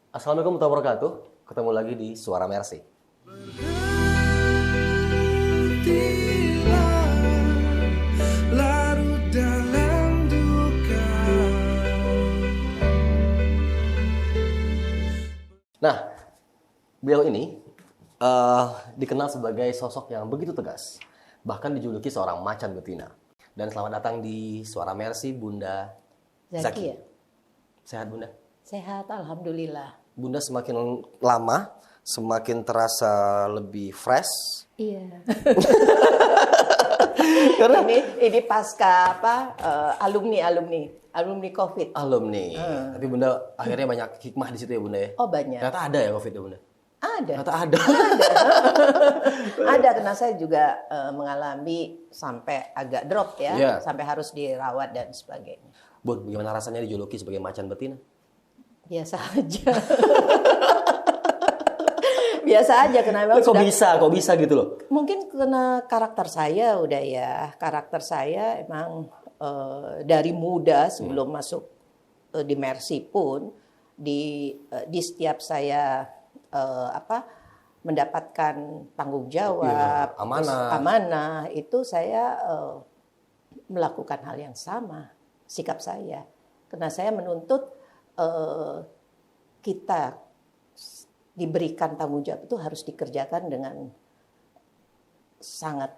Assalamualaikum warahmatullahi wabarakatuh. Ketemu lagi di Suara Mercy. Nah, beliau ini dikenal sebagai sosok yang begitu tegas, bahkan dijuluki seorang macan betina. Dan selamat datang di Suara Mercy, Bunda Zaki. Ya? Sehat, Bunda? Sehat, alhamdulillah. Bunda semakin lama, semakin terasa lebih fresh. Iya. Karena ini pasca alumni COVID. alumni. Tapi Bunda akhirnya banyak hikmah di situ ya, Bunda ya. Oh, banyak. Ternyata ada ya COVID ya, Bunda. Ada. Ternyata ada. Ada, karena saya juga mengalami sampai agak drop ya, Iya. sampai harus dirawat dan sebagainya. Bun, bagaimana rasanya dijuluki sebagai macan betina? Biasa aja. Biasa aja, karena memang Kok bisa gitu loh? mungkin karena karakter saya udah ya. Karakter saya emang dari muda sebelum masuk di Mercy pun di setiap saya mendapatkan tanggung jawab, Amanah. terus amanah itu saya melakukan hal yang sama, sikap saya. Karena saya menuntut kita diberikan tanggung jawab itu harus dikerjakan dengan sangat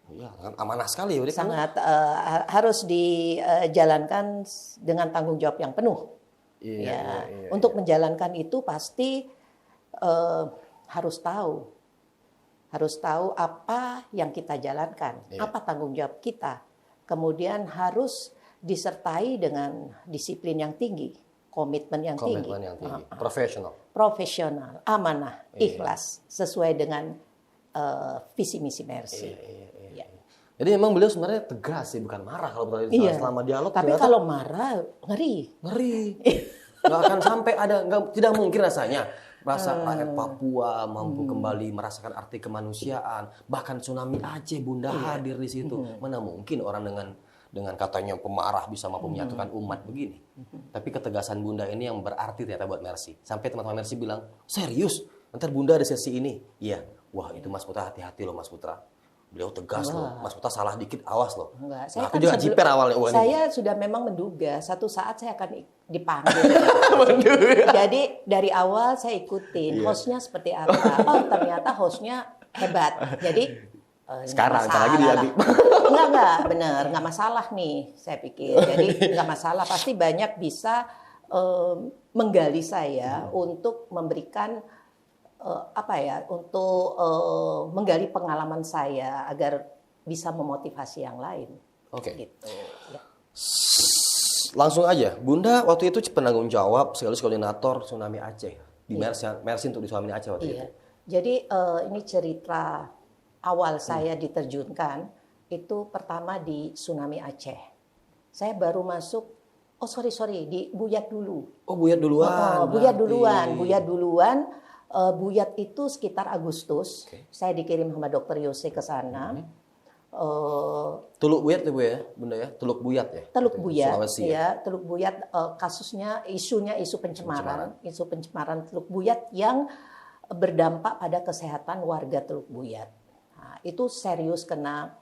Iya, amanah sekali ya. Bunda. sangat harus dijalankan dengan tanggung jawab yang penuh. Iya. Untuk menjalankan itu pasti harus tahu apa yang kita jalankan, apa tanggung jawab kita. Kemudian harus disertai dengan disiplin yang tinggi, komitmen yang tinggi, profesional, amanah, ikhlas, sesuai dengan visi misi Mercy. Iya. Jadi memang beliau sebenarnya tegas sih, bukan marah kalau selama dialog. Tapi kalau marah ngeri. Nggak akan sampai tidak mungkin rasanya rakyat Papua mampu kembali merasakan arti kemanusiaan, bahkan tsunami Aceh Bunda hadir di situ. Mana mungkin orang dengan katanya pemarah bisa mampu menyatukan umat begini. Tapi ketegasan Bunda ini yang berarti ternyata buat Mercy. Sampai teman-teman Mercy bilang, serius? Ntar Bunda ada sesi ini? Iya. Wah, itu Mas Putra hati-hati loh Mas Putra. Beliau tegas loh. Mas Putra salah dikit, awas loh. Enggak, Nah, aku juga jiper awalnya. Saya sudah memang menduga satu saat saya akan dipanggil. Jadi dari awal saya ikutin hostnya seperti apa. Oh, ternyata hostnya hebat. Jadi sekarang lagi dia enggak, bener, enggak masalah nih saya pikir. Jadi enggak masalah, pasti banyak bisa menggali saya untuk memberikan untuk menggali pengalaman saya agar bisa memotivasi yang lain. Oke. Gitu. Ya. Langsung aja, Bunda waktu itu penanggung jawab sekaligus koordinator tsunami Aceh di Mercy untuk di tsunami Aceh waktu itu. Jadi ini cerita awal saya diterjunkan itu pertama di tsunami Aceh. Saya baru masuk, di Buyat dulu. Oh, Buyat duluan. Buyat duluan. Buyat itu sekitar Agustus. Saya dikirim sama Dokter Yose ke sana. Teluk Buyat ya Bu ya, Bunda ya? Teluk Buyat ya? Teluk Buyat, Sulawesi ya. Teluk Buyat kasusnya, isu pencemaran. Isu pencemaran Teluk Buyat yang berdampak pada kesehatan warga Teluk Buyat. Nah, itu serius kena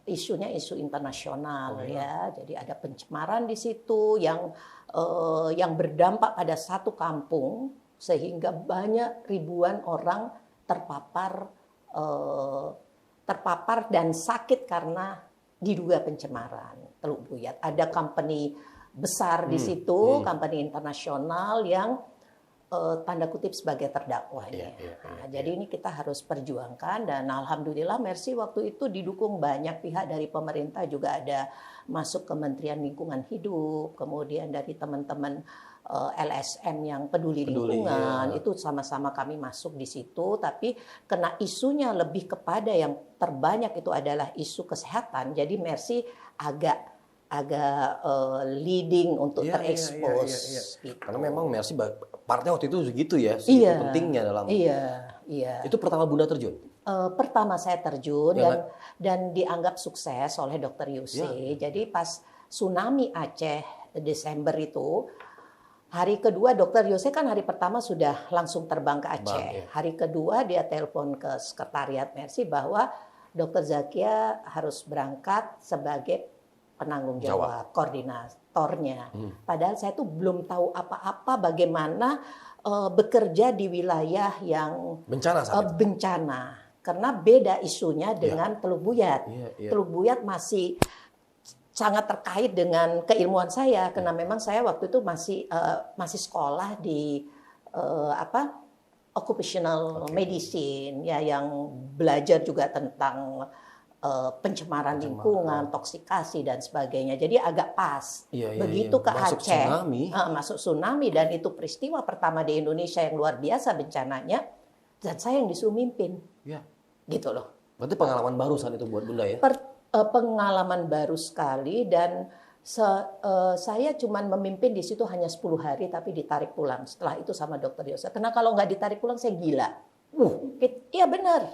isunya isu internasional ya. Jadi ada pencemaran di situ yang berdampak pada satu kampung sehingga banyak ribuan orang terpapar dan sakit karena diduga pencemaran Teluk Buyat. Ada company besar di situ, company internasional yang tanda kutip sebagai terdakwanya. Jadi ini kita harus perjuangkan dan alhamdulillah Mercy waktu itu didukung banyak pihak dari pemerintah, juga ada masuk Kementerian Lingkungan Hidup, kemudian dari teman-teman LSM yang peduli lingkungan, itu sama-sama kami masuk di situ, tapi kena isunya lebih kepada yang terbanyak itu adalah isu kesehatan. Jadi Mercy agak leading untuk terekspos. Gitu. Karena memang Mercy partnya waktu itu segitu ya, segitu pentingnya dalam. Iya. Itu pertama Bunda terjun? Pertama saya terjun dan dianggap sukses oleh Dokter Yose. Jadi pas tsunami Aceh Desember itu, Hari kedua Dokter Yose kan hari pertama sudah langsung terbang ke Aceh. Ya. Hari kedua dia telepon ke sekretariat Mercy bahwa Dokter Zakia harus berangkat sebagai penanggung jawab, koordinatornya. Padahal saya tuh belum tahu apa-apa bagaimana bekerja di wilayah yang bencana. Karena beda isunya dengan Teluk Buyat. Teluk Buyat masih sangat terkait dengan keilmuan saya karena memang saya waktu itu masih sekolah di occupational medicine ya, yang belajar juga tentang pencemaran lingkungan, toksikasi dan sebagainya. Jadi agak pas. Begitu ke Aceh, masuk tsunami dan itu peristiwa pertama di Indonesia yang luar biasa bencananya, dan saya yang disuruh mimpin. Gitu loh. Berarti pengalaman baru saat itu buat Bunda ya? Pengalaman baru sekali, dan saya cuma memimpin di situ hanya 10 hari tapi ditarik pulang. Setelah itu sama Dokter Yose. Karena kalau nggak ditarik pulang saya gila. Iya benar.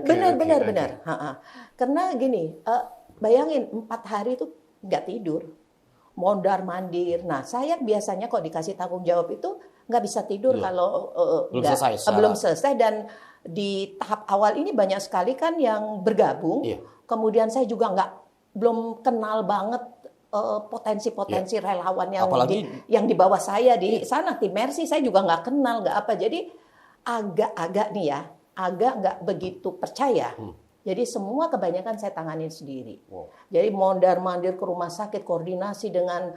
Benar. Karena gini, bayangin 4 hari itu nggak tidur, mondar mandir. Nah saya biasanya kalau dikasih tanggung jawab itu nggak bisa tidur kalau belum selesai. Dan di tahap awal ini banyak sekali kan yang bergabung. Kemudian saya juga belum kenal banget potensi-potensi relawan yang di bawah saya di sana. Tim Mercy saya juga nggak kenal, nggak apa. Jadi agak nggak begitu percaya. Jadi semua kebanyakan saya tanganin sendiri. Jadi mondar-mandir ke rumah sakit, koordinasi dengan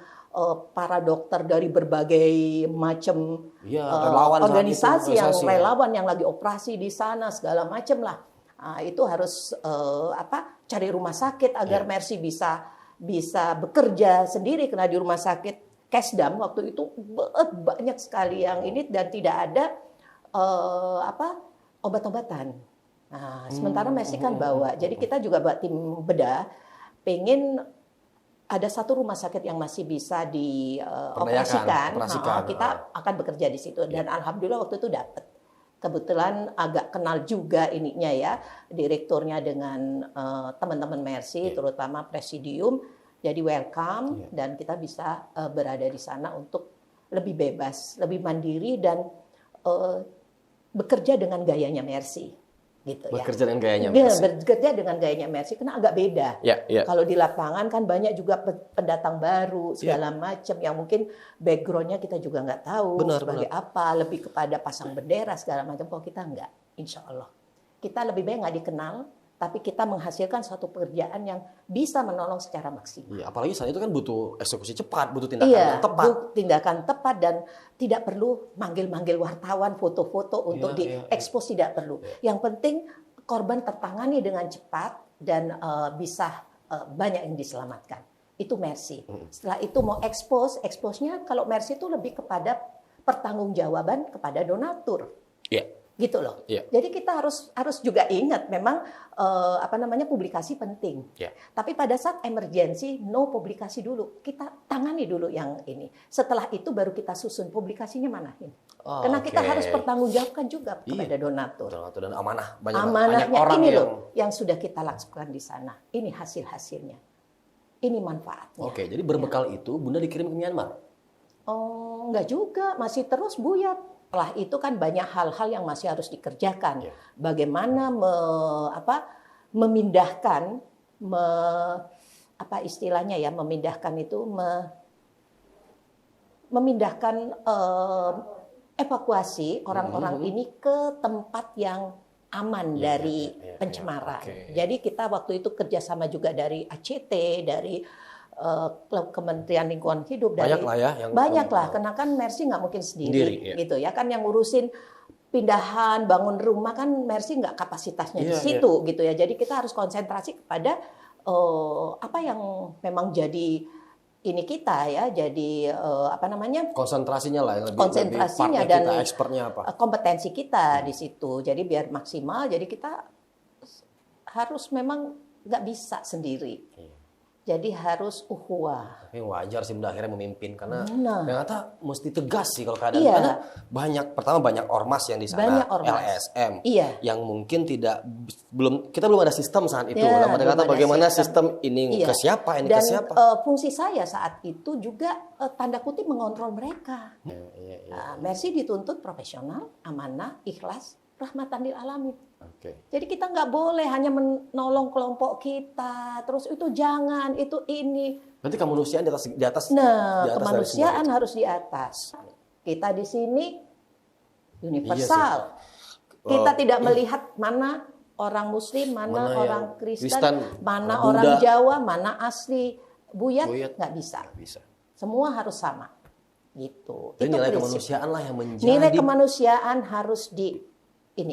para dokter dari berbagai macam organisasi yang relawan yang lagi operasi di sana, segala macam lah. Itu harus cari rumah sakit agar Mercy bisa bekerja sendiri, karena di rumah sakit Kesdam waktu itu banyak sekali yang ini dan tidak ada obat-obatan. Nah, sementara Mercy kan bawa. Jadi kita juga buat tim bedah, pengen ada satu rumah sakit yang masih bisa dioperasikan. Kita akan bekerja di situ dan alhamdulillah waktu itu dapat. Kebetulan agak kenal juga ininya ya, direkturnya dengan teman-teman Mercy, terutama presidium. Jadi welcome dan kita bisa berada di sana untuk lebih bebas, lebih mandiri dan bekerja dengan gayanya Mercy. Gitu bekerja dengan gayanya Mercy. Bekerja dengan gayanya Mercy karena agak beda. Kalau di lapangan kan banyak juga pendatang baru segala macam yang mungkin backgroundnya kita juga nggak tahu sebagai apa, lebih kepada pasang bendera segala macam. Kalau kita nggak, insya Allah kita lebih baik nggak dikenal, tapi kita menghasilkan suatu pekerjaan yang bisa menolong secara maksimal. Apalagi saat itu kan butuh eksekusi cepat, butuh tindakan yang tepat. Tindakan tepat dan tidak perlu manggil-manggil wartawan, foto-foto untuk diekspos, tidak perlu. Yang penting korban tertangani dengan cepat dan bisa banyak yang diselamatkan. Itu Mercy. Setelah itu mau eksposnya kalau Mercy itu lebih kepada pertanggungjawaban kepada donatur. Gitu loh. Jadi kita harus juga ingat memang publikasi penting. Tapi pada saat emergensi no publikasi dulu. Kita tangani dulu yang ini. Setelah itu baru kita susun publikasinya manahin. Karena kita harus pertanggungjawabkan juga kepada donatur. Dan amanah banyak orang ini loh yang sudah kita lakukan di sana. Ini hasil-hasilnya. Ini manfaatnya. Jadi berbekal itu Bunda dikirim ke Myanmar. Enggak juga, masih terus buyat. Setelah itu kan banyak hal-hal yang masih harus dikerjakan. Bagaimana memindahkan, memindahkan evakuasi orang-orang ini ke tempat yang aman dari pencemaran. Jadi kita waktu itu kerjasama juga dari ACT, dari Kementerian Lingkungan Hidup, banyak lah, karena kan Mercy nggak mungkin sendiri gitu ya kan, yang ngurusin pindahan bangun rumah kan Mercy nggak kapasitasnya di situ gitu ya. Jadi kita harus konsentrasi kepada apa yang memang jadi ini kita ya, jadi konsentrasinya lah, konsentrasinya dan kita, expertnya apa, kompetensi kita di situ. Jadi biar maksimal, jadi kita harus memang nggak bisa sendiri. Jadi harus ukhuwah. Tapi wajar sih Bunda akhirnya memimpin karena Nah. ternyata mesti tegas sih kalau keadaan. Iya. Karena banyak ormas yang di sana, Banyak ormas. LSM, Iya. yang mungkin kita belum ada sistem saat itu. Ya, Dalam arti kata belum ada bagaimana sistem ini Iya. ke siapa, ini Dan ke siapa. fungsi saya saat itu juga tanda kutip mengontrol mereka. Iya. Mercy dituntut profesional, amanah, ikhlas, rahmatan lil alamin. Oke. Jadi kita nggak boleh hanya menolong kelompok kita, terus itu jangan, itu ini. Berarti kemanusiaan di atas Nah, di atas dari kemanusiaan semua harus di atas. Kita di sini Iya universal. Kita tidak melihat mana orang Muslim, mana yang orang Kristen, Kristen, mana Buddha. orang Jawa, mana asli Buyat, nggak bisa. Nggak bisa. Semua harus sama. Gitu. Jadi Itu nilai prinsip. kemanusiaan lah yang menjadi Nilai kemanusiaan harus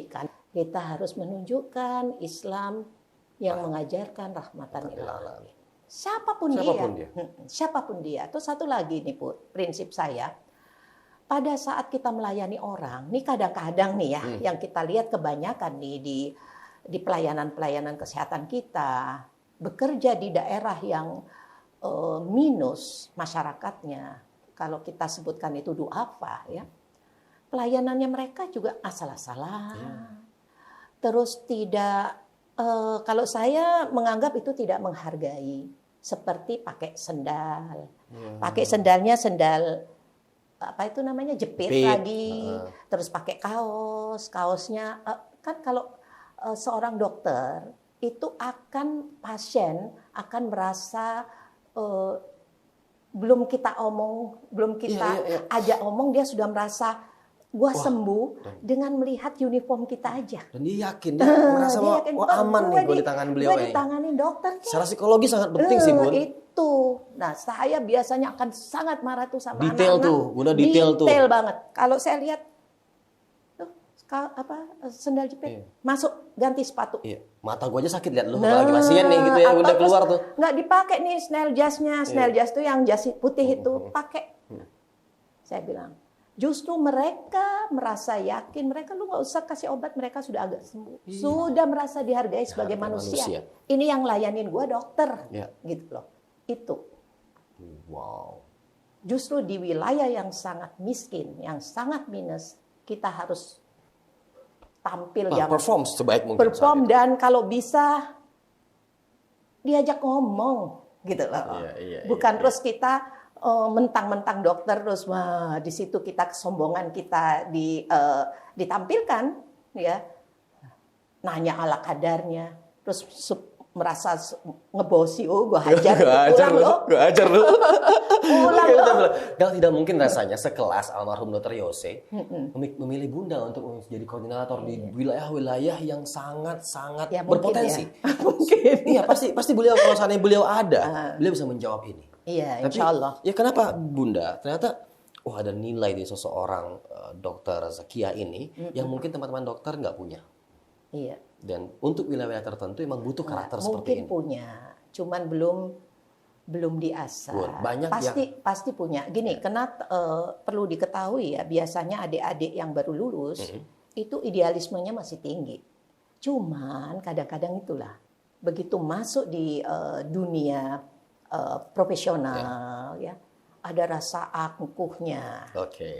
kan. Kita harus menunjukkan Islam yang mengajarkan rahmatan lil alamin. Siapapun dia. Siapapun dia. Terus satu lagi nih, Put, prinsip saya. Pada saat kita melayani orang, nih kadang-kadang nih ya, yang kita lihat kebanyakan nih di pelayanan-pelayanan kesehatan kita, bekerja di daerah yang minus masyarakatnya. Kalau kita sebutkan itu duafa ya. Pelayanannya mereka juga asal-asalan. Terus tidak, kalau saya menganggap itu tidak menghargai. Seperti pakai sendal. Pakai sendalnya sendal, apa itu namanya, jepit lagi. Terus pakai kaosnya. Kan kalau seorang dokter, itu pasien akan merasa, belum kita ajak omong, dia sudah merasa gua sembuh dengan melihat uniform kita aja. Dan dia yakin, dia merasa aman nih gue di tangan beliau ini. Ditangani dokter. Secara psikologi sangat penting sih, Bun. Itu. Nah, saya biasanya akan sangat marah tuh sama detail anak-anak. Tuh, Bunda detail tuh. Detail banget. Kalau saya lihat sendal jepit, masuk ganti sepatu. Iya. Mata gue aja sakit lihat lu lagi pasien nih gitu ya, udah keluar tuh. Nggak dipakai nih snail jas tuh yang jas putih itu, pakai. Saya bilang, justru mereka merasa yakin, lu nggak usah kasih obat, mereka sudah agak sembuh. Sudah merasa dihargai sebagai manusia. Ini yang layanin gue dokter. Gitu loh. Itu. Wow. Justru di wilayah yang sangat miskin, yang sangat minus, kita harus tampil yang perform sebaik mungkin. Perform dan kalau bisa diajak ngomong gitu loh. Bukan terus kita mentang-mentang dokter terus di situ kita kesombongan kita ditampilkan ya. Nanya ala kadarnya terus merasa ngebosi, gue hajar lo. Pulang lo. Tidak mungkin rasanya sekelas almarhum Dr. Yose memilih Bunda untuk jadi koordinator di wilayah-wilayah yang sangat-sangat berpotensi. Mungkin. Iya, pasti beliau, kalau seandainya beliau ada, beliau bisa menjawab ini. Iya, insya Allah. Ya kenapa Bunda? Ternyata ada nilai di seseorang dokter Zakia ini yang mungkin teman-teman dokter nggak punya. Iya. Dan untuk wilayah tertentu emang butuh karakter seperti ini. Mungkin punya, cuman belum diasah. Banyak pasti punya. Gini, karena perlu diketahui ya, biasanya adik-adik yang baru lulus itu idealismenya masih tinggi. Cuman kadang-kadang itulah begitu masuk di dunia profesional ya. Ada rasa angkuhnya,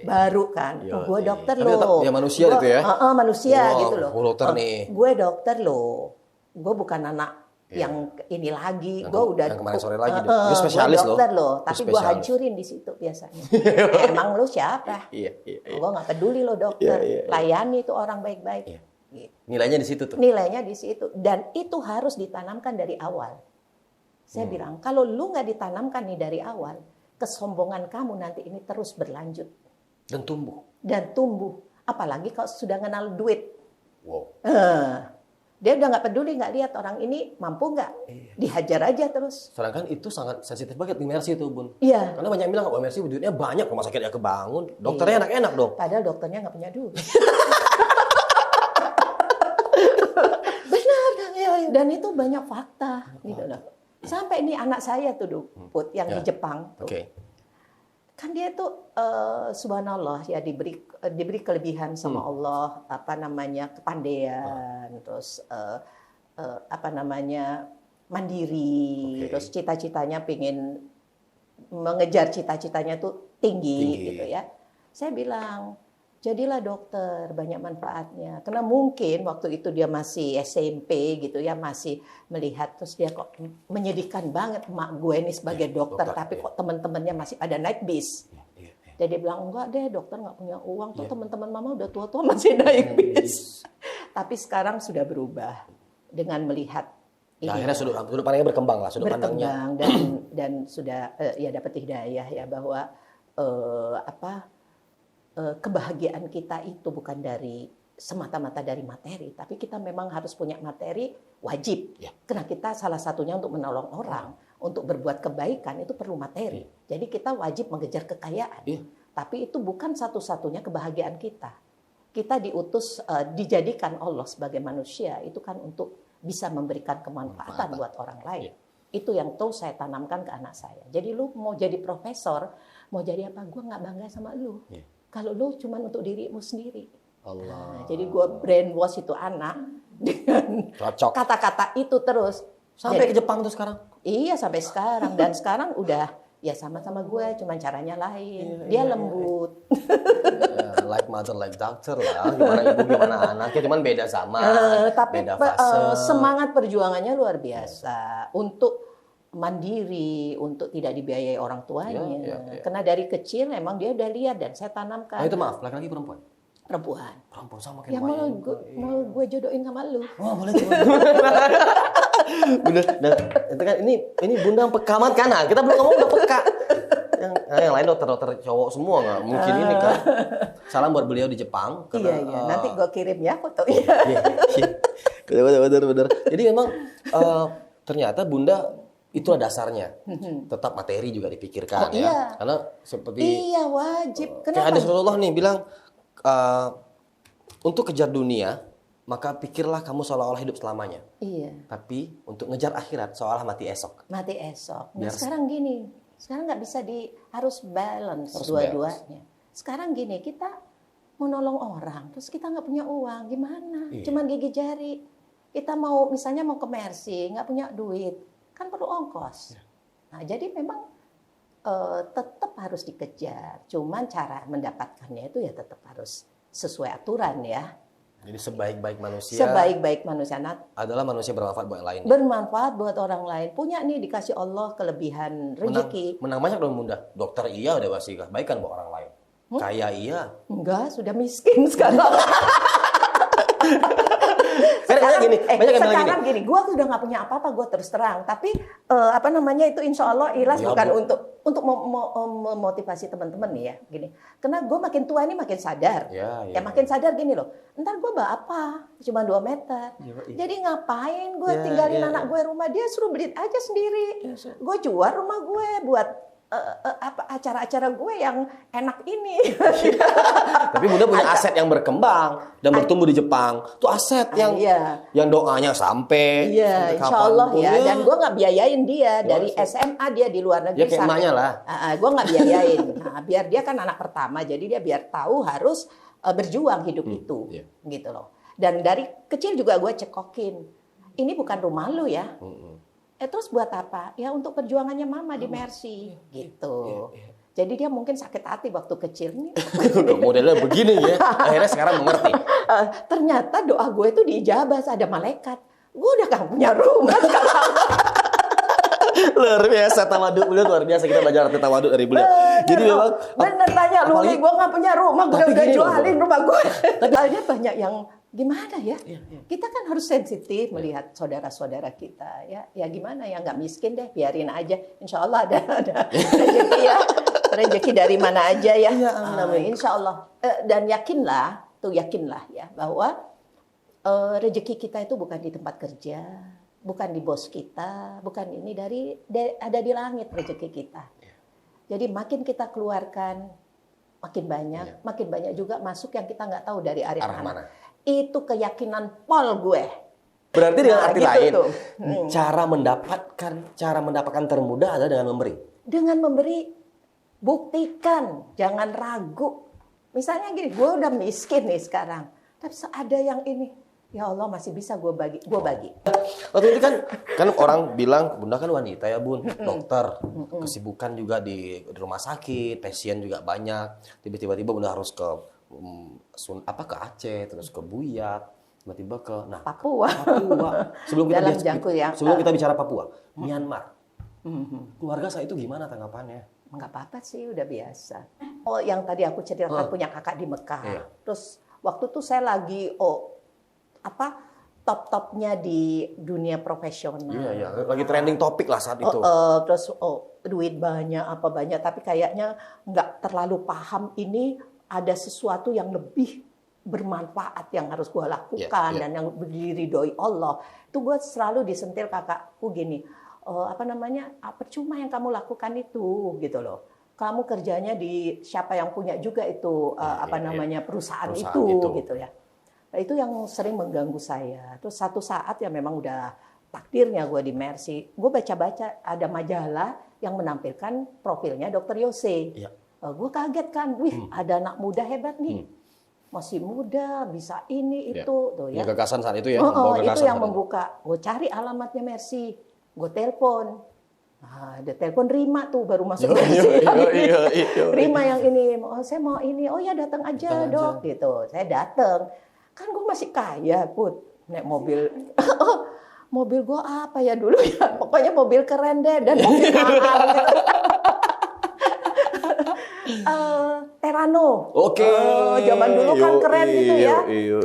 baru kan, gue dokter loh. Ya manusia itu ya? Manusia gitu loh. Dokter nih. Gue dokter loh, gue bukan anak yang ini lagi, gue udah yang kemarin sore lagi, dia spesialis loh. Dokter loh, tapi gue hancurin di situ biasanya. Emang lo siapa? Gue nggak peduli lo dokter, layani itu orang baik-baik. Gitu. Nilainya di situ tuh. Nilainya di situ, dan itu harus ditanamkan dari awal. Saya bilang, kalau lu nggak ditanamkan nih dari awal, kesombongan kamu nanti ini terus berlanjut dan tumbuh. Apalagi kalau sudah kenal duit. Wow. Dia udah nggak peduli, nggak lihat orang ini mampu nggak, dihajar aja terus. Sedangkan itu sangat sensitif banget di Mercy itu, Bun. Iya. Karena banyak yang bilang, Mercy duitnya banyak, rumah sakitnya kebangun, dokternya enak-enak dong. Padahal dokternya nggak punya duit. Benar, dan itu banyak fakta, gitu loh. Sampai ini anak saya tuh, Put, yang di Jepang. Kan dia tuh subhanallah ya diberi kelebihan sama Allah, kepandaian, terus mandiri, terus cita-citanya pengen mengejar cita-citanya tuh tinggi gitu ya. Saya bilang, jadilah dokter, banyak manfaatnya. Karena mungkin waktu itu dia masih SMP gitu ya, masih melihat, terus dia kok menyedihkan banget emak gue ini sebagai dokter, tapi kok teman-temannya masih pada naik bis. Jadi dia bilang, enggak deh, dokter nggak punya uang, tuh teman-teman mama udah tua-tua masih naik bis. Tapi sekarang sudah berubah dengan melihat ini. Nah, akhirnya sudut pandangnya berkembang lah, sudut berkembang pandangnya. dan sudah ya dapat hidayah ya bahwa kebahagiaan kita itu bukan dari semata-mata dari materi, tapi kita memang harus punya materi wajib. Karena kita salah satunya untuk menolong orang, untuk berbuat kebaikan itu perlu materi. Jadi kita wajib mengejar kekayaan. Tapi itu bukan satu-satunya kebahagiaan kita. Kita diutus, dijadikan Allah sebagai manusia itu kan untuk bisa memberikan kemanfaatan buat orang lain. Itu yang tuh saya tanamkan ke anak saya. Jadi lu mau jadi profesor, mau jadi apa, gue nggak bangga sama lu. Kalau lu cuma untuk dirimu sendiri. Nah, jadi gue brainwash itu anak dengan kata-kata itu terus. Sampai ke Jepang tuh sekarang? Iya, sampai sekarang. Dan sekarang udah ya sama-sama gue, cuman caranya lain. Dia lembut. Like mother, like doctor lah. Gimana ibu, gimana anaknya. Cuman beda zaman, tapi beda fase. semangat perjuangannya luar biasa. Untuk mandiri, untuk tidak dibiayai orang tuanya. Karena dari kecil memang dia udah lihat dan saya tanamkan. Itu maaf, laki-laki perempuan? Perempuan. Perempuan sama kayak yang mau gue jodohin sama lu. Oh, boleh. Bunda, itu kan ini Bunda yang peka banget kan? Nah, kita belum ngomong udah peka. Yang lain dokter cowok semua nggak mungkin ini kan. Salam buat beliau di Jepang. Karena, iya. Nanti gue kirim ya fotonya. Bener. Jadi memang ternyata Bunda itulah dasarnya. Tetap materi juga dipikirkan ya. Karena seperti wajib. Kayak ada Rasulullah nih bilang untuk kejar dunia maka pikirlah kamu seolah-olah hidup selamanya. Tapi untuk ngejar akhirat seolah mati esok. Mati esok. Nah, sekarang gini, sekarang nggak bisa harus balance dua-duanya. Sekarang gini, kita mau nolong orang, terus kita nggak punya uang, gimana? Cuman gigi jari. Kita misalnya mau ke Mercy, nggak punya duit, kan perlu ongkos. Nah, jadi memang tetap harus dikejar. Cuman cara mendapatkannya itu ya tetap harus sesuai aturan ya. Jadi sebaik-baik manusia. Sebaik-baik manusia adalah manusia bermanfaat buat lain. Bermanfaat buat orang lain. Punya nih dikasih Allah kelebihan rezeki. Menang banyak dong Bunda. Dokter iya udah pasti kebaikan buat orang lain. Kaya iya. Enggak, sudah miskin sekarang. Sekarang gini, gue udah nggak punya apa-apa, gue terus terang. Tapi itu insya Allah ikhlas bukan untuk memotivasi teman-teman nih ya. Gini, karena gue makin tua ini makin sadar. Ya makin sadar gini loh. Ntar gue bawa apa? Cuma 2 meter. Jadi ngapain gue tinggalin anak gue rumah, dia suruh beli aja sendiri. Gue jual rumah gue buat acara-acara gue yang enak ini. Tapi Bunda punya aset yang berkembang dan bertumbuh di Jepang. Itu aset yang doanya sampai insya Allah ya. Dan gue nggak biayain dia dari SMA dia di luar negeri. Ya kayak emaknya lah. Gue nggak biayain. Nah, biar dia kan anak pertama, jadi dia biar tahu harus berjuang hidup itu, gitu loh. Dan dari kecil juga gue cekokin. Ini bukan rumah lu ya. Terus buat apa? Ya untuk perjuangannya mama di Mercy gitu. Jadi dia mungkin sakit hati waktu kecil nih. Modelnya begini ya. Akhirnya sekarang mengerti. Ternyata doa gue itu diijabah, ada malaikat. Gue udah gak punya rumah sekarang. Luar biasa tawaduk beliau, luar biasa kita belajar arti tawaduk dari beliau. Jadi memang bener tanya lu nih, gue gak punya rumah, gue udah jualin rumah gue. Tapi banyak yang gimana ya? Kita kan harus sensitif melihat saudara-saudara kita ya. Ya gimana ya, nggak miskin deh, biarin aja. Insya Allah ada rezeki ya. Rezeki dari mana aja ya. Insya Allah. Dan yakinlah ya bahwa rezeki kita itu bukan di tempat kerja, bukan di bos kita, bukan ini ada di langit rezeki kita. Jadi makin kita keluarkan, makin banyak juga masuk yang kita nggak tahu dari arah mana. Itu keyakinan Paul gue. Berarti dengan arti lain, cara mendapatkan termudah adalah dengan memberi. Dengan memberi, buktikan, jangan ragu. Misalnya gini, gue udah miskin nih sekarang, tapi ada yang ini, Ya Allah masih bisa gue bagi. Waktu itu kan orang bilang Bunda kan wanita ya Bun, dokter, kesibukan juga di rumah sakit, pasien juga banyak. Tiba-tiba Bunda harus ke ke Aceh, terus ke Buyat, tiba-tiba ke Papua. Sebelum kita bicara Papua, Myanmar. Keluarga saya itu gimana tanggapannya? Nggak apa-apa sih, udah biasa. Oh, yang tadi aku ceritakan punya kakak di Mekah. Iya. Terus waktu itu saya lagi top-topnya di dunia profesional. Iya, lagi trending topik lah saat itu. Terus duit banyak, apa banyak, tapi kayaknya nggak terlalu paham ini ada sesuatu yang lebih bermanfaat yang harus gue lakukan dan yang diridhoi Allah. Itu gue selalu disentil kakakku gini, percuma yang kamu lakukan itu, gitu loh. Kamu kerjanya di siapa yang punya juga itu perusahaan itu, gitu ya. Nah, itu yang sering mengganggu saya. Terus satu saat ya memang udah takdirnya gue di Mercy. Gue baca-baca ada majalah yang menampilkan profilnya Dr. Yose. Iya. Gue kaget kan, ada anak muda hebat nih. Masih muda, bisa ini, itu. Tuh, ya. Gagasan saat itu ya? Itu yang membuka. Gue cari alamatnya Mercy. Gue telepon. Nah, ada telepon Rima tuh baru masuk Mercy. Iya. Rima yang ini, saya mau ini. Oh ya datang aja dok. Gitu. Saya datang. Kan gue masih kaya, Put. Naik mobil. Mobil gue apa ya dulu ya? Pokoknya mobil keren deh. Dan mobil mahal gitu. Terano. Oke. Zaman dulu kan keren gitu ya. Iya.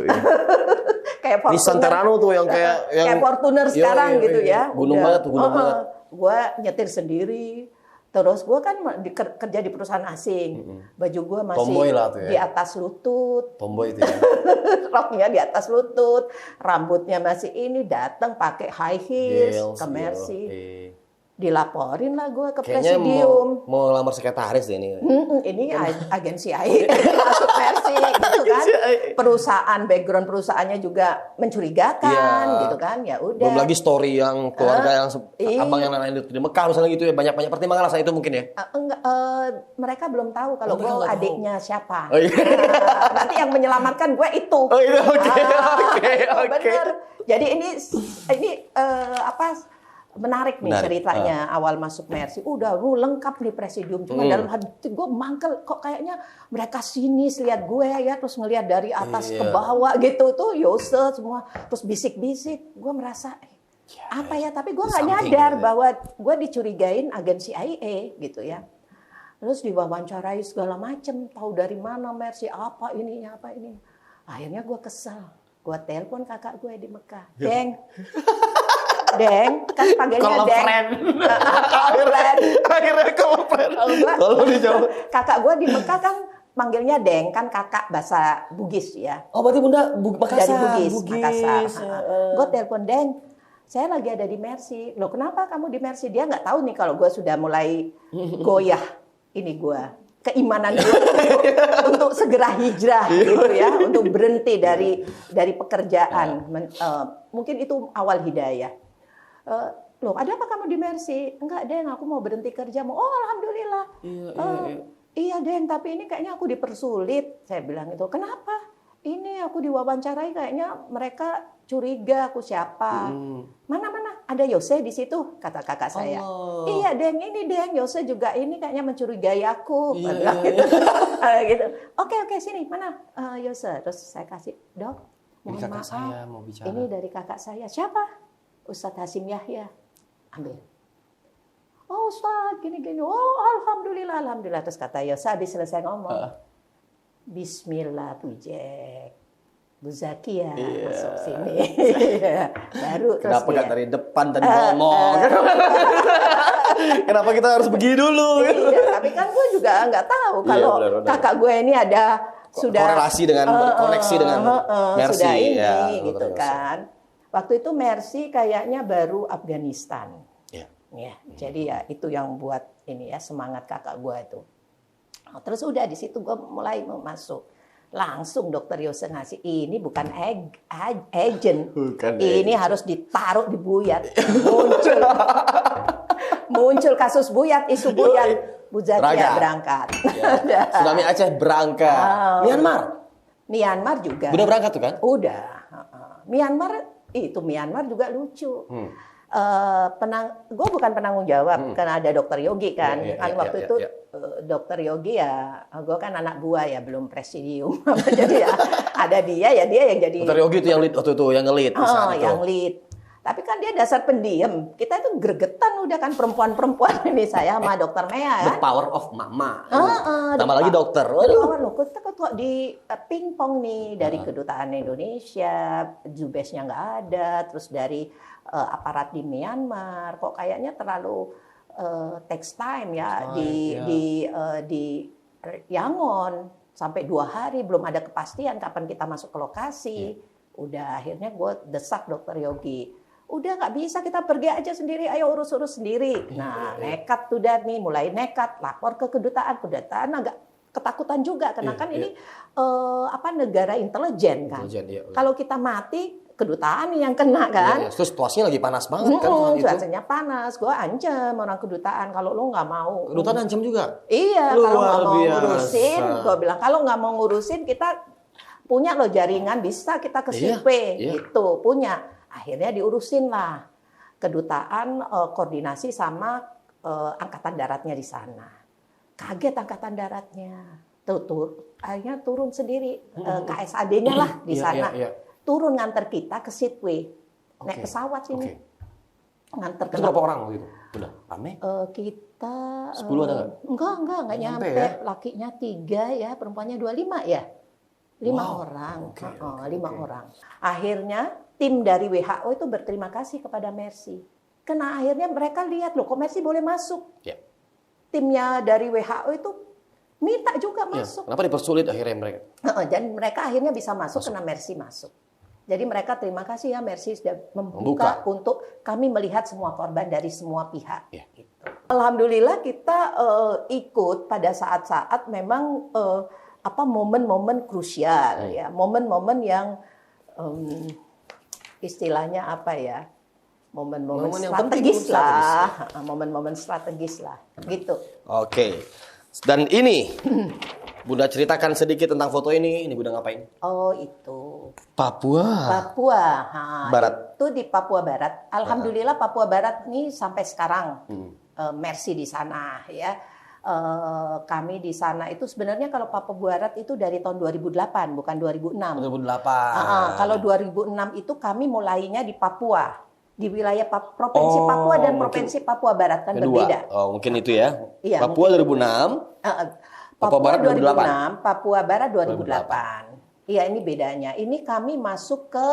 Kayak Nissan Terano tuh yang kayak Fortuner sekarang gitu ya. Gunung banget tuh, gunung banget. Gue nyetir sendiri. Terus gue kan kerja di perusahaan asing. Baju gue masih di atas lutut. Tomboy itu ya. Roknya di atas lutut. Rambutnya masih ini. Datang pakai high heels ke Mercy. Dilaporin lah gue ke presidium. Mau lamar sekretaris deh ini. Ini agensi AI masuk Mercy gitu kan. Perusahaan, background perusahaannya juga mencurigakan gitu kan. Ya udah. Belum lagi story yang keluarga yang abang yang lain di Mekah misalnya gitu ya, banyak pertimbangan lah itu mungkin ya. Mereka belum tahu kalau gue adiknya siapa. Oh, iya. Nanti yang menyelamatkan gue itu. Oh iya, oke. Bener. Jadi ini menarik nih ceritanya awal masuk Mercy. Udah lengkap nih presidium. Cuma dalam hati gue mangkel kok kayaknya mereka sinis lihat gue ya. Terus ngelihat dari atas ke bawah gitu. Tuh Yose semua. Terus bisik-bisik. Gue merasa apa ya. Tapi gue gak nyadar bahwa gue dicurigain agensi CIA gitu ya. Terus diwawancarai segala macem. Tahu dari mana Mercy. Apa ini. Akhirnya gue kesel. Gue telepon kakak gue di Mekah. Deng, kan panggilnya Deng. Akhirnya kalau dijawab. Kakak gue di Mekah kan manggilnya Deng, kan kakak bahasa Bugis ya. Oh berarti Bunda Makassar. Dari Bugis. Makassar. Gue telepon Deng, saya lagi ada di Mercy. Loh kenapa kamu di Mercy? Dia nggak tahu nih kalau gue sudah mulai goyah ini gue. Keimanan gue untuk segera hijrah gitu ya, untuk berhenti dari pekerjaan. Mungkin itu awal hidayah. Loh, ada apa kamu di Mercy? Enggak, Deng, aku mau berhenti kerja. Oh, alhamdulillah. Iya, Deng, tapi ini kayaknya aku dipersulit. Saya bilang itu. Kenapa? Ini aku diwawancarai kayaknya mereka curiga aku siapa. Mana? Ada Yose di situ, kata kakak saya. Iya, Deng, ini Deng, Yose juga ini kayaknya mencurigai aku. Gitu. Oke, sini. Mana Yose? Terus saya kasih, Dok, mohon maaf. Saya mau bicara. Ini dari kakak saya. Siapa? Ustadz Hasim Yahya. Ambil. Oh Ustadz, gini. Oh alhamdulillah. Terus kata Yose habis selesai ngomong. Bismillah Pujek. Bu Zakia masuk sini. Baru terus kenapa nggak dari depan tadi ngomong? Kenapa kita harus begini dulu? Iya, tapi kan gue juga nggak tahu kalau kakak gue ini ada sudah korelasi dengan koneksi dengan Mercy sudah ini ya, gitu kan. Waktu itu Mercy kayaknya baru Afghanistan. Ya, jadi ya itu yang buat ini ya semangat kakak gue itu. Terus udah di situ gue mulai masuk. Langsung dokter Yose ngasih ini bukan agent. Ini harus ditaruh di Buyat. Muncul kasus Buyat, isu Buyat. Bu Zakia berangkat. Ya. Tsunami Aceh berangkat. Myanmar juga. Udah berangkat tuh kan? Udah. Myanmar juga lucu. Gue bukan penanggung jawab karena ada Dokter Yogi kan. Waktu itu Dokter Yogi ya, gue kan anak buah ya, belum presidium. Jadi ya ada dia yang jadi. Dokter Yogi itu yang lead waktu itu, yang nge-lead. Yang lead. Tapi kan dia dasar pendiam. Kita itu gregetan udah kan perempuan-perempuan ini, saya sama Dokter Mea The kan. power of mama. Tambah lagi dokter. Kita kok di pingpong nih dari kedutaan Indonesia, Dubesnya nggak ada, terus dari aparat di Myanmar, kok kayaknya terlalu takes time ya di Yangon sampai 2 hari belum ada kepastian kapan kita masuk ke lokasi. Udah akhirnya gue desak Dokter Yogi. Udah nggak bisa, kita pergi aja sendiri, ayo urus-urus sendiri. Nah, nekat tuh dah nih, mulai nekat, lapor ke kedutaan agak ketakutan juga karena kan ini negara intelijen kan. Kalau kita mati, kedutaan yang kena kan. Terus situasinya lagi panas banget kan. Situasinya panas, gue ancam orang kedutaan kalau lo nggak mau. Kedutaan ancam juga? Iya, kalau nggak mau ngurusin, gue bilang kalau nggak mau ngurusin kita punya lo jaringan, bisa kita ke survei gitu, punya. Akhirnya diurusin lah kedutaan, koordinasi sama angkatan daratnya di sana. Kaget angkatan daratnya, akhirnya turun sendiri, KSAD-nya lah di sana, turun nganter kita ke Sidway, naik pesawat ini, nganter. Itu berapa orang waktu itu? Udah rame? Kita 10 ada nggak? Enggak nyampe ya? Lakinya 3 ya, perempuannya 25 ya. 5 orang. 5 orang. Akhirnya tim dari WHO itu berterima kasih kepada Mercy. Karena akhirnya mereka lihat loh, kok Mercy boleh masuk. Timnya dari WHO itu minta juga masuk. Kenapa dipersulit akhirnya mereka? Dan mereka akhirnya bisa masuk karena Mercy masuk. Jadi mereka terima kasih ya, Mercy sudah membuka untuk kami melihat semua korban dari semua pihak. Gitu. Alhamdulillah kita ikut pada saat-saat memang momen-momen krusial ya, momen-momen yang istilahnya apa ya, momen-momen strategis lah, momen-momen strategis lah, gitu. Oke, dan ini Bunda ceritakan sedikit tentang foto ini Bunda ngapain? Oh itu Papua Barat. Itu di Papua Barat. Alhamdulillah Papua Barat ini sampai sekarang Mercy di sana ya. Kami di sana itu sebenarnya kalau Papua Barat itu dari tahun 2008 bukan 2006. 2008. Kalau 2006 itu kami mulainya di Papua, di wilayah Provinsi Papua dan Provinsi Papua Barat kan berbeda. Oh, mungkin itu ya. Iya, Papua 2006. Papua Barat 2006, Papua Barat 2008. Iya, ini bedanya. Ini kami masuk ke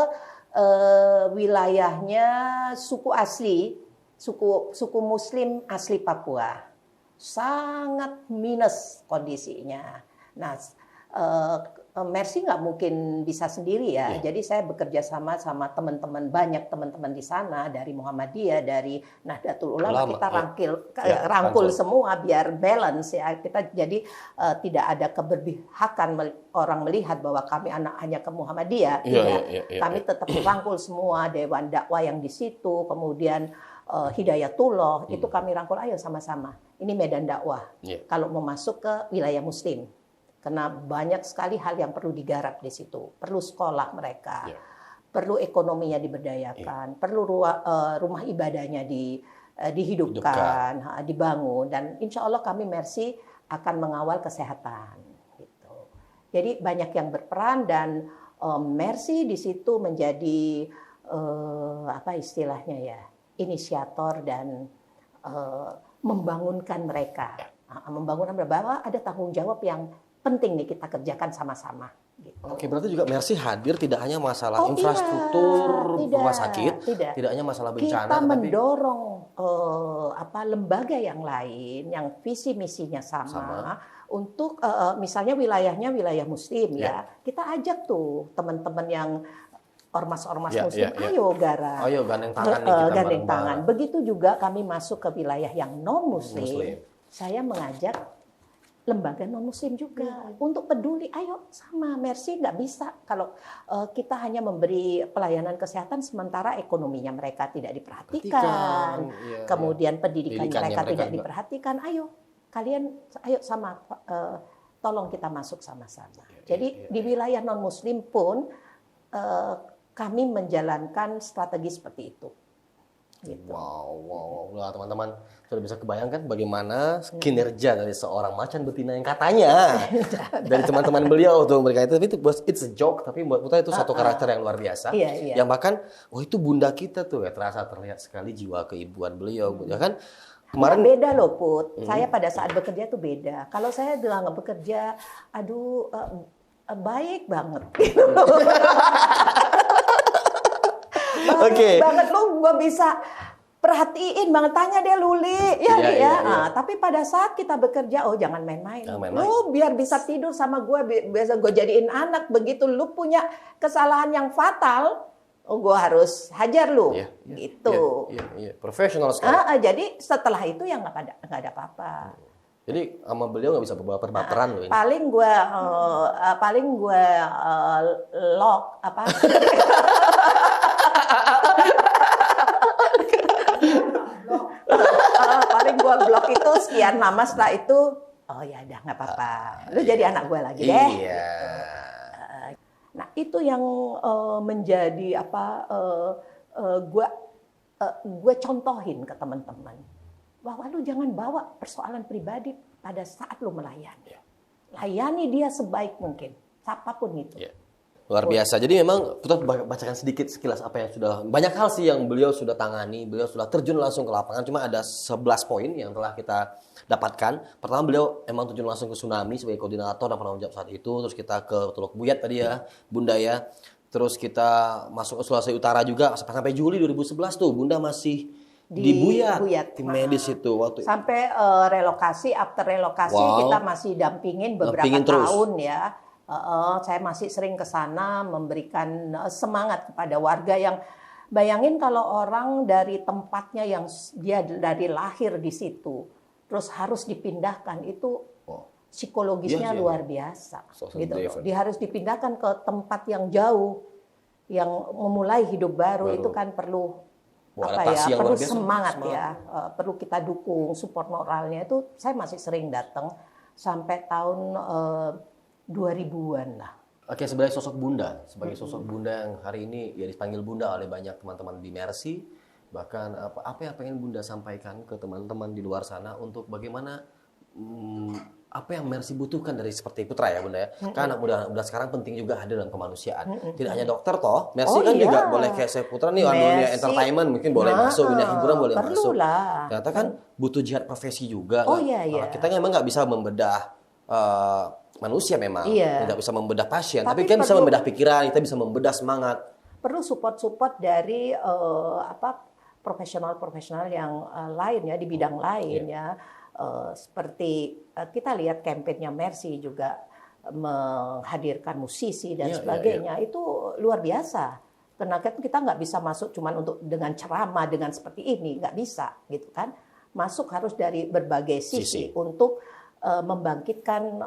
wilayahnya suku asli, suku Muslim asli Papua. Sangat minus kondisinya. Nah, Mercy nggak mungkin bisa sendiri ya. Jadi saya bekerja sama teman-teman, banyak teman-teman di sana dari Muhammadiyah, dari Nahdlatul Ulama. Kita rangkul semua biar balance ya. Kita jadi tidak ada keberpihakan orang melihat bahwa kami hanya ke Muhammadiyah. Kami tetap rangkul semua dewan dakwah yang di situ, kemudian Hidayatullah itu kami rangkul, ayo sama-sama. Ini medan dakwah. Kalau mau masuk ke wilayah Muslim. Karena banyak sekali hal yang perlu digarap di situ. Perlu sekolah mereka, perlu ekonominya diberdayakan, perlu rumah ibadahnya dihidupkan, dibangun. Dan insya Allah kami Mercy akan mengawal kesehatan. Gitu. Jadi banyak yang berperan dan Mercy di situ menjadi apa istilahnya ya, inisiator dan membangunkan mereka. Membangunkan bahwa ada tanggung jawab yang penting nih kita kerjakan sama-sama. Gitu. Oke, berarti juga Mercy hadir tidak hanya masalah infrastruktur rumah sakit, tidak hanya masalah bencana, kita mendorong lembaga yang lain yang visi misinya sama. Untuk misalnya wilayahnya wilayah Muslim ya, kita ajak tuh teman-teman yang ormas-ormas Muslim, ayo garap, ayo gandeng tangan nih kita gandeng tangan. Begitu juga kami masuk ke wilayah yang non Muslim, saya mengajak lembaga non-muslim juga untuk peduli, ayo sama Mercy. Nggak bisa kalau kita hanya memberi pelayanan kesehatan sementara ekonominya mereka tidak diperhatikan, kemudian pendidikan mereka tidak diperhatikan. Ayo kalian, ayo sama, tolong kita masuk sama-sama. Jadi di wilayah non-muslim pun kami menjalankan strategi seperti itu. Gitu. Wow. Nah, teman-teman sudah bisa kebayangkan bagaimana kinerja dari seorang macan betina yang katanya dari teman-teman beliau untuk memberikan itu. Tapi it's a joke, tapi buat kita itu satu karakter yang luar biasa. Iya. Yang bahkan, itu bunda kita tuh ya, terlihat sekali jiwa keibuan beliau, ya kan? Kemarin beda loh Put. Saya pada saat bekerja tuh beda. Kalau saya bilang bekerja, aduh baik banget. Oke. Banget lu gue bisa perhatiin banget, tanya dia Luli ya. Tapi pada saat kita bekerja, jangan main-main. Lu biar bisa tidur sama gue, biasa gue jadiin anak. Begitu lu punya kesalahan yang fatal, gue harus hajar lu, gitu. Iya. Profesional sekali. Jadi setelah itu ya nggak ada apa-apa. Jadi sama beliau nggak bisa berbaperan loh ini. Paling gue lock apa? Paling gue blok itu sekian lama, setelah itu ya udah nggak apa-apa, lu jadi anak gue lagi deh. Iya. Nah itu yang menjadi gue contohin ke teman-teman bahwa lu jangan bawa persoalan pribadi pada saat lu melayani. Layani dia sebaik mungkin, siapapun itu. Luar biasa. Jadi memang kita bacakan sedikit sekilas apa yang sudah, banyak hal sih yang beliau sudah tangani, beliau sudah terjun langsung ke lapangan. Cuma ada 11 poin yang telah kita dapatkan. Pertama, beliau emang terjun langsung ke tsunami sebagai koordinator dan penanggung jawab saat itu. Terus kita ke Teluk Buyat tadi ya, Bunda ya. Terus kita masuk ke Sulawesi Utara juga sampai Juli 2011 tuh Bunda masih di Buyat, tim medis itu waktu sampai relokasi, after relokasi kita masih dampingin beberapa tahun ya. Saya masih sering ke sana memberikan semangat kepada warga yang bayangin kalau orang dari tempatnya yang dia dari lahir di situ terus harus dipindahkan, itu psikologisnya luar biasa gitu. Dia harus dipindahkan ke tempat yang jauh, yang memulai hidup baru. Itu kan perlu perlu semangat ya, perlu kita dukung, support moralnya. Itu saya masih sering datang sampai tahun 2000-an lah. Oke, sebagai sosok Bunda, yang hari ini ya dipanggil Bunda oleh banyak teman-teman di Mercy, bahkan apa yang pengen Bunda sampaikan ke teman-teman di luar sana untuk bagaimana apa yang Mercy butuhkan dari seperti Putra ya Bunda ya. Karena anak muda sekarang penting juga hadir dalam kemanusiaan. Tidak hanya dokter toh, Mercy juga boleh kayak saya Putra nih, dunia entertainment mungkin boleh masuk, dunia hiburan boleh masuk. Ternyata kan butuh jihad profesi juga. Kita memang nggak bisa membedah manusia memang, tidak bisa membedah pasien, tapi kan bisa membedah pikiran, kita bisa membedah semangat. Perlu support dari profesional yang lain ya, di bidang lain ya. Seperti kita lihat kampanye Mercy juga menghadirkan musisi dan sebagainya. Itu luar biasa. Karena kita nggak bisa masuk cuman untuk dengan ceramah dengan seperti ini, nggak bisa gitu kan. Masuk harus dari berbagai sisi. Untuk membangkitkan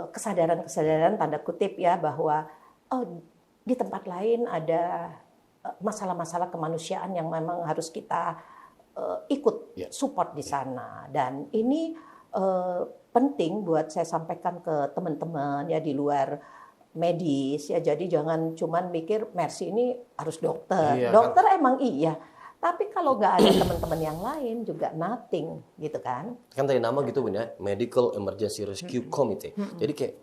kesadaran tanda kutip ya, bahwa di tempat lain ada masalah-masalah kemanusiaan yang memang harus kita ikut support di sana. Dan ini penting buat saya sampaikan ke teman-teman ya di luar medis ya. Jadi jangan cuman mikir Mercy ini harus dokter. Dokter kan? Emang iya. Tapi kalau nggak ada teman-teman yang lain juga nothing gitu kan. Kan tadi nama gitu Bunda, Medical Emergency Rescue Committee. Jadi kayak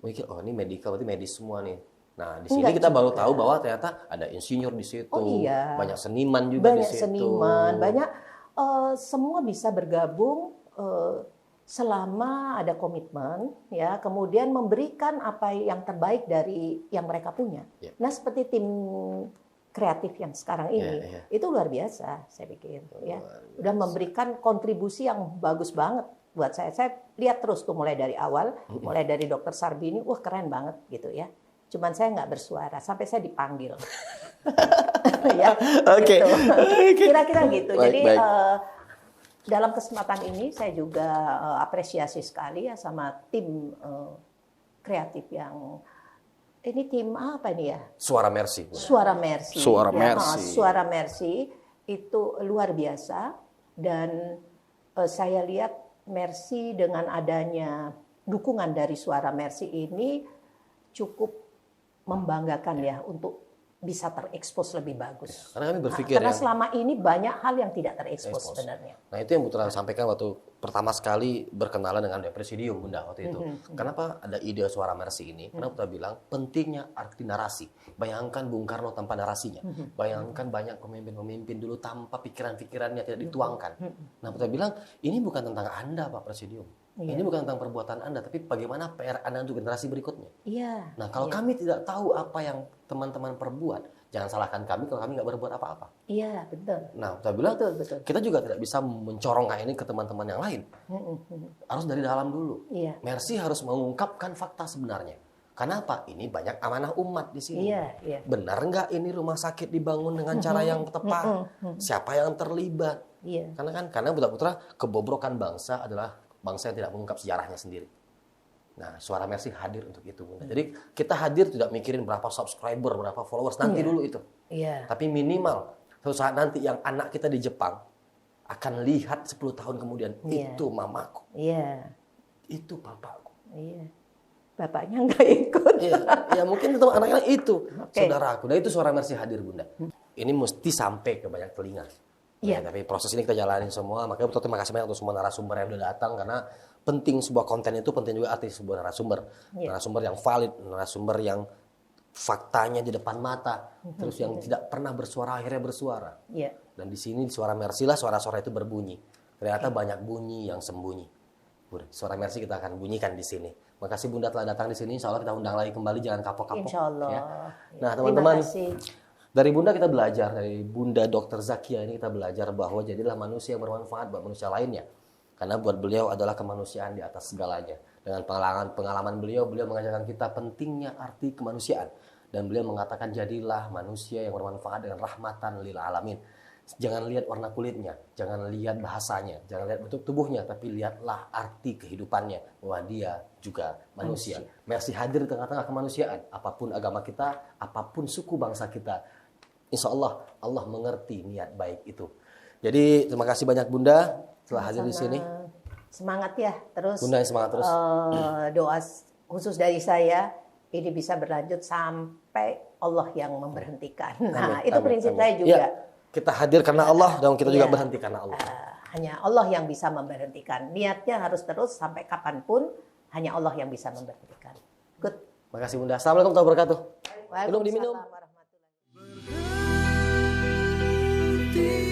mikir ini medical, berarti medis semua nih. Nah, di sini kita baru tahu bahwa ternyata ada insinyur di situ. Banyak seniman juga di situ. Banyak semua bisa bergabung selama ada komitmen ya, kemudian memberikan apa yang terbaik dari yang mereka punya. Nah, seperti tim kreatif yang sekarang ini itu luar biasa saya pikir ya, udah memberikan kontribusi yang bagus banget buat saya. Saya lihat terus tuh mulai dari awal, mulai dari Dokter Sarbini, wah keren banget gitu ya. Cuman saya nggak bersuara sampai saya dipanggil. Ya, gitu. Kira-kira gitu. Jadi dalam kesempatan ini saya juga apresiasi sekali ya sama tim kreatif yang ini, tim apa ini ya? Suara Mercy. Suara Mercy. Suara Mercy. Suara Mercy itu luar biasa, dan saya lihat Mercy dengan adanya dukungan dari Suara Mercy ini cukup membanggakan ya untuk bisa terekspos lebih bagus. Karena kami berpikir karena selama ini banyak hal yang tidak terekspos sebenarnya. Nah itu yang Putra sampaikan waktu pertama sekali berkenalan dengan Presidium Bunda waktu itu. Kenapa ada ide Suara Mercy ini? Karena Putra bilang pentingnya arti narasi. Bayangkan Bung Karno tanpa narasinya. Bayangkan banyak pemimpin-pemimpin dulu tanpa pikiran-pikirannya tidak dituangkan. Nah Putra bilang ini bukan tentang Anda Pak Presidium. Ini bukan tentang perbuatan Anda, tapi bagaimana PR Anda untuk generasi berikutnya. Iya. Nah, kalau kami tidak tahu apa yang teman-teman perbuat, jangan salahkan kami kalau kami nggak berbuat apa-apa. Iya, betul. Nah, saya bilang, betul. kita juga tidak bisa mencorongkan ini ke teman-teman yang lain. Harus dari dalam dulu. Iya. Mercy harus mengungkapkan fakta sebenarnya. Kenapa? Ini banyak amanah umat di sini. Iya. Benar nggak ini rumah sakit dibangun dengan cara yang tepat? Siapa yang terlibat? Iya. Karena putra-putra kebobrokan bangsa adalah bangsa yang tidak mengungkap sejarahnya sendiri. Nah, Suara Mercy hadir untuk itu, Bunda. Jadi kita hadir tidak mikirin berapa subscriber, berapa followers, nanti dulu itu. Iya. Tapi minimal suatu saat nanti yang anak kita di Jepang akan lihat 10 tahun kemudian, itu mamaku. Iya. Itu bapakku. Iya. Bapaknya nggak ikut. Ya mungkin itu anaknya itu, saudaraku. Dan itu Suara Mercy hadir, Bunda. Ini mesti sampai ke banyak telinga. Iya. Tapi proses ini kita jalanin semua. Makanya terima kasih banyak untuk semua narasumber yang sudah datang karena penting sebuah konten itu, penting juga arti sebuah narasumber. Narasumber yang valid, narasumber yang faktanya di depan mata, terus yang tidak pernah bersuara akhirnya bersuara. Iya. Dan di sini Suara Mercy lah suara-suara itu berbunyi. Ternyata banyak bunyi yang sembunyi. Suara Mercy kita akan bunyikan di sini. Makasih Bunda telah datang di sini. Insya Allah kita undang lagi kembali, jangan kapok-kapok. Insya Allah. Ya. Nah teman-teman. Dari Bunda kita belajar, dari Bunda Dr. Zakia ini kita belajar bahwa jadilah manusia yang bermanfaat buat manusia lainnya. Karena buat beliau adalah kemanusiaan di atas segalanya. Dengan pengalaman beliau mengajarkan kita pentingnya arti kemanusiaan. Dan beliau mengatakan jadilah manusia yang bermanfaat dengan rahmatan lil alamin. Jangan lihat warna kulitnya, jangan lihat bahasanya, jangan lihat bentuk tubuhnya, tapi lihatlah arti kehidupannya, bahwa dia juga manusia. Mercy hadir di tengah-tengah kemanusiaan. Apapun agama kita, apapun suku bangsa kita, insya Allah, Allah mengerti niat baik itu. Jadi terima kasih banyak Bunda telah hadir di sini. Semangat ya, terus. Bunda yang semangat terus. Doa khusus dari saya, ini bisa berlanjut sampai Allah yang memberhentikan. Nah, itu prinsip saya juga. Ya, kita hadir karena Allah dan kita juga berhenti karena Allah. Hanya Allah yang bisa memberhentikan. Niatnya harus terus sampai kapanpun, hanya Allah yang bisa memberhentikan. Good. Terima kasih Bunda. Assalamualaikum warahmatullahi wabarakatuh. Minum diminum. Waalaikumsalam warahmatullahi wabarakatuh.